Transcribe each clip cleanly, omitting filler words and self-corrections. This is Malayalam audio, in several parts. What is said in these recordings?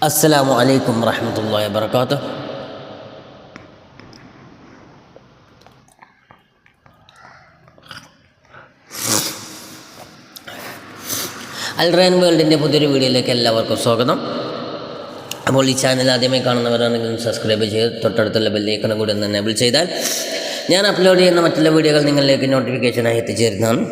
അസ്സലാമു അലൈക്കും വറഹ്മത്തുള്ളാഹി വബറകാതുഹു. അൽ റയാൻ വേൾഡിൻ്റെ പുതിയൊരു വീഡിയോയിലേക്ക് എല്ലാവർക്കും സ്വാഗതം. അപ്പോൾ ഈ ചാനൽ ആദ്യമായി കാണുന്നവരാണെങ്കിലും സബ്സ്ക്രൈബ് ചെയ്ത് തൊട്ടടുത്തുള്ള ബെല്ലൈക്കൺ കൂടി ഒന്ന് എനേബിൾ ചെയ്താൽ ഞാൻ അപ്ലോഡ് ചെയ്യുന്ന മറ്റുള്ള വീഡിയോകൾ നിങ്ങളിലേക്ക് നോട്ടിഫിക്കേഷനായി എത്തിച്ചേരുന്നതാണ്.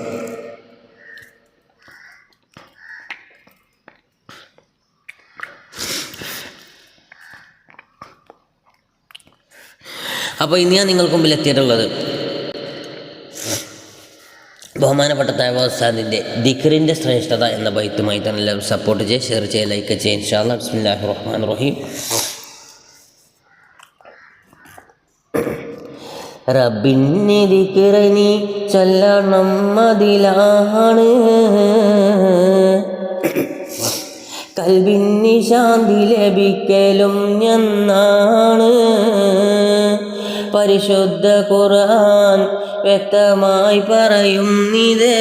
അപ്പോൾ ഇന്ന് ഞാൻ നിങ്ങൾക്ക് മുമ്പിൽ എത്തിയിട്ടുള്ളത് ബഹുമാനപ്പെട്ട തഅവ ഉസ്താദിൻ്റെ ദിക്റിൻ്റെ ശ്രേഷ്ഠത എന്ന ബൈത്തുമായി തന്നെ എല്ലാവരും സപ്പോർട്ട് ചെയ്യുക, ഷെയർ ചെയ്യുക, ലൈക്ക് ചെയ്യുക. ഇൻഷാ അല്ലാഹ്. ബിസ്മില്ലാഹിർ റഹ്മാനിർ റഹീം. റബ്ബിൻ്റെ ദിക്റ് നീ ചൊല്ലണം മതിലാണ്, കൽബിന് ശാന്തി ലഭിക്കലും എന്നാണ്. പരിശുദ്ധ ഖുർആൻ വ്യക്തമായി പറയുന്നിത്.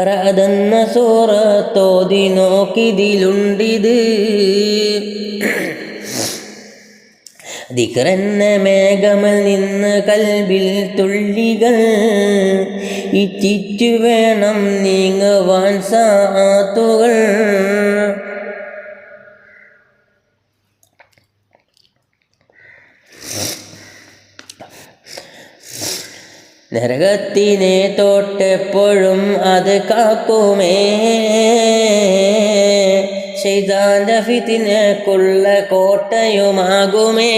റഅദെന്ന സൂറത്തോതി നോക്കിതിലുണ്ടിത്. ദിക്റെന്ന മേഘമിൽ നിന്ന് കൽബിൽ തുള്ളികൾ ഇറ്റിറ്റു വേണം നീങ്ങുവാൻ സാത്തുകൾ. നരകത്തിനെ തൊട്ടെപ്പോഴും അത് കാക്കുമേ, ശൈതാന്റെ ഫിത്നക്കുള്ള കോട്ടയുമാകുമേ.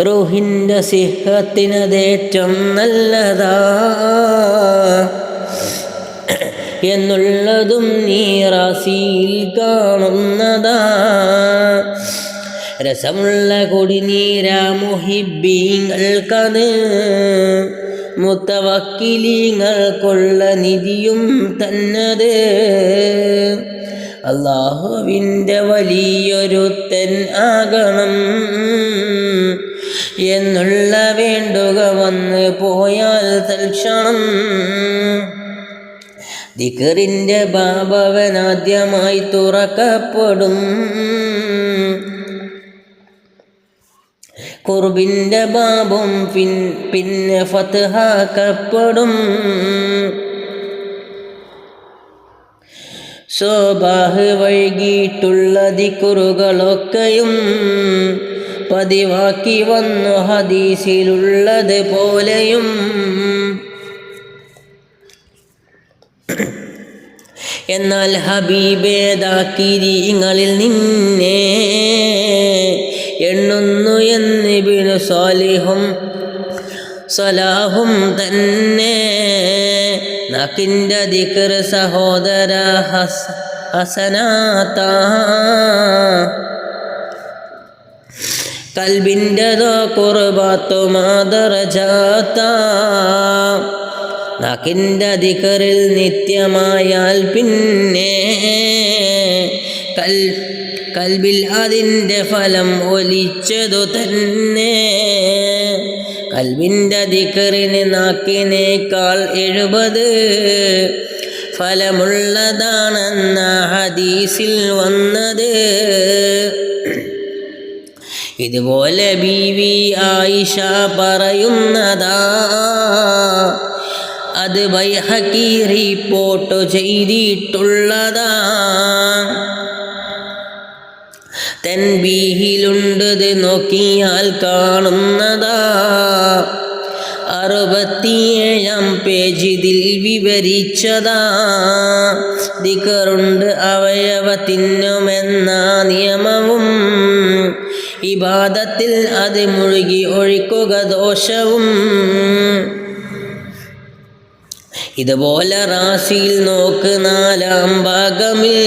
റൂഹിൻ്റെ സിഹത്തിനതേറ്റം നല്ലതാ എന്നുള്ളതും നീ റാസിയിൽ കാണുന്നതാ. രസമുള്ള കുടിനീര മുഹിബ്ബീങ്ങൾക്കത്, മുത്തവക്കിലീങ്ങൾക്കുള്ള നിധിയും തന്നത്. അല്ലാഹുവിൻ്റെ വലിയൊരുത്തൻ ആകണം എന്നുള്ള വേണ്ടുക വന്ന് പോയാൽ തൽക്ഷണം. ദിക്റിൻ്റെ ബാബവനാദ്യമായി തുറക്കപ്പെടും, ഖുർബിൻ്റെ ബാബും പിന്നെ ഫത്ഹാക്കപ്പെടും. സ്വബാഹ് വൈകിട്ടുള്ള ദിക്റുകളൊക്കെയും പതിവാക്കി വന്നു ഹദീസിലുള്ളത് പോലെയും. എന്നാൽ ഹബീബേദാക്കിരിങ്ങളിൽ നിന്നെ എണ്ണുന്നു എന്ന് ഇബ്നു സാലിഹും സലാഹും തന്നെ. നാക്കിൻ്റെ ദിക്ർ സഹോദര ഹസനാത്ത, കൽബിൻ്റെതോ ഖുർബാത്തു മാദറജാത്ത. നാക്കിൻ്റെ ദിക്റിൽ നിത്യമായാൽ പിന്നെ കൽബിൽ അതിൻ്റെ ഫലം ഒലിച്ചതു തന്നെ. കൽബിൻ്റെ ദിക്റിന് നാക്കിനേക്കാൾ 70 ഫലമുള്ളതാണെന്ന ഹദീസിൽ വന്നത്. ഇതുപോലെ ബീവി ആയിഷ പറയുന്നതാ, അത് ബൈഹഖി റിപ്പോർട്ട് ചെയ്തിട്ടുള്ളതാ. തൻബീഹിലുണ്ടത് നോക്കിയാൽ കാണുന്നതാ. 67-ാം പേജിൽ വിവരിച്ചതാ. ദിക്റുണ്ട് അവയവത്തിനുമെന്ന നിയമവും, ഇബാദത്തിൽ അത് മുഴുകി ഒഴിക്കുക ദോഷവും. ഇതുപോലെ റാസിയിൽ നോക്ക് 4-ാം ഭാഗമിൽ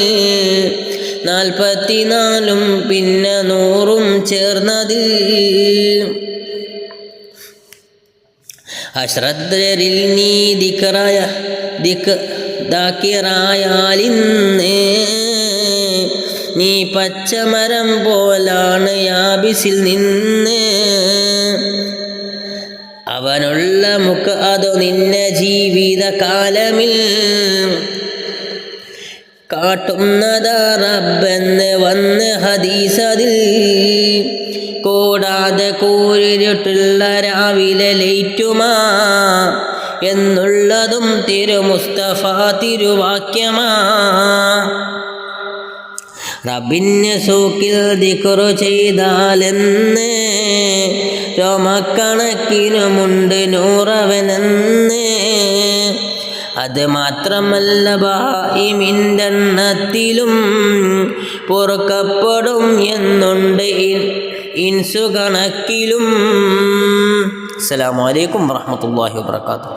44-ഉം പിന്നെ 100-ഉം ചേർന്നതിൽ. അശ്രദ്ധരിൽ നീ ദാക്കിറായാലിന്ന് നീ പച്ചമരം പോലാണ് യാബിസിൽ നിന്ന്. അവനുള്ള മുഖഅതു നിന്നെ ജീവിതകാലമിൽ കാട്ടുന്നതാ റബ്ബെന്ന് വന്ന് ഹദീസതിൽ. കൂടാതെ കൂരിരുട്ടുള്ള രാവിലെ ലൈറ്റുമാ എന്നുള്ളതും തിരുമുസ്തഫ തിരുവാക്യമാ. റബ്ബിന് സൂക്കിൽ ദിക്റ് ചെയ്താലെന്ന് രോമക്കണക്കിനുമുണ്ട് നൂറവനെന്ന്. അത് മാത്രമല്ല ബഹായിമിൻ്റെ എണ്ണത്തിലും പൊറുക്കപ്പെടും എന്നുണ്ട് ഇൻസു കണക്കിലും. അസ്സലാമു അലൈക്കും വറഹ്മത്തുള്ളാഹി വബറകാതുഹു.